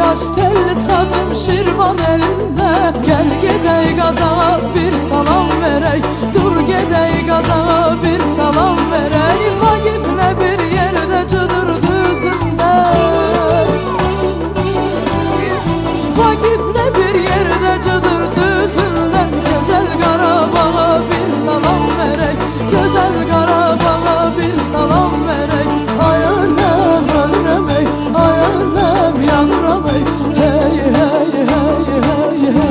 Taş telli sazım Şirvan elinde. Gel gedey qazağa bir salam verək. Dur gedey qazağa bir salam verək. Vagiflə bir yerdə cıdır düzündə. Vagiflə bir yerdə cıdır düzündə. Gözəl Qarabağa bir salam verək. Gözəl Qarabağa bir salam verək. Ay öləm, ölürəm ey, ay öləm, yanıram ey. Hey, hey, hey, hey, hey.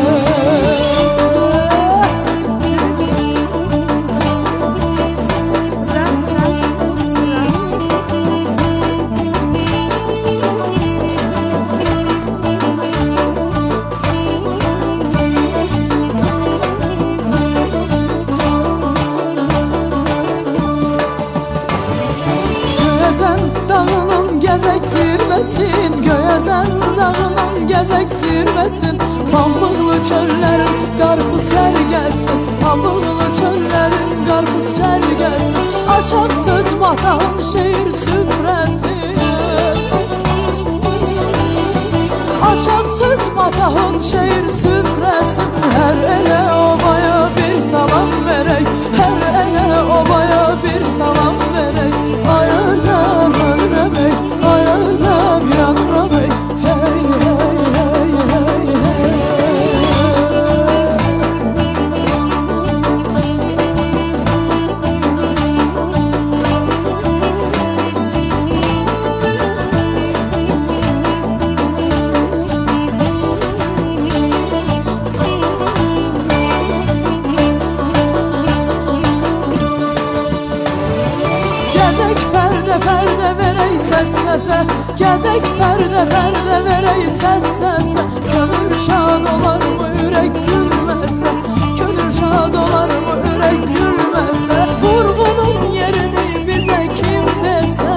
Gəzək zirvəsin, Göyəzən dağının gəzək zirvəsin. Pambıqlı çöllərin qarpız gəlsin, pambıqlı çöllərin qarpız gəlsin. Açaq söz matağın şeir süfrəsin. Açaq söz matağın şeir süfrəsin. Hər elə obaya bir salam verək, hər elə obaya bir salam verək. Ay öləm, ölürəm ey, ay öləm, yanıram ey. Hey, hey, hey, hey, hey. Gəzək pərdə pərdə verək səs səsə. Gəzək pərdə pərdə verək səs səsə. Könül şad olar mı ürək gülməsə? Könül şad olar mı ürək gülməsə? Vurğunun yerini bizə kim desə?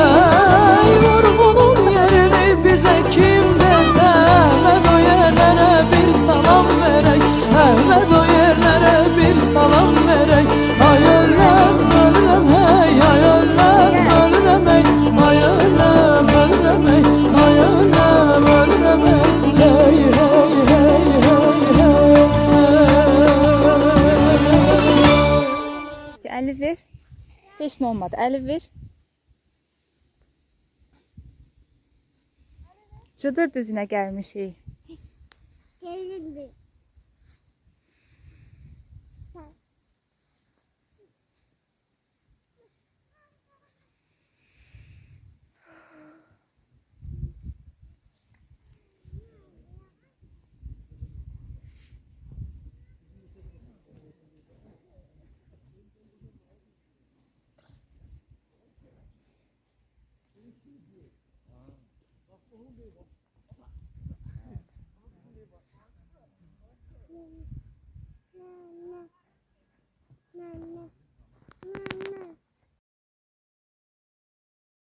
Ey vurğunun yerini bizə kim desə? Əhməd o yerlərə bir salam verək. Əhməd o yerlərə bir salam verək. Ay öləm, ölürəm hey, ay öləm, ölürəm hey. Ay öləm, ölürəm hey, ay öləm, ölürəm hey. Hey, hey, hey, hey, hey. 50 ver. Heç nə olmadı. 50 ver. Cıdır düzünə gəlmişik. Gelin.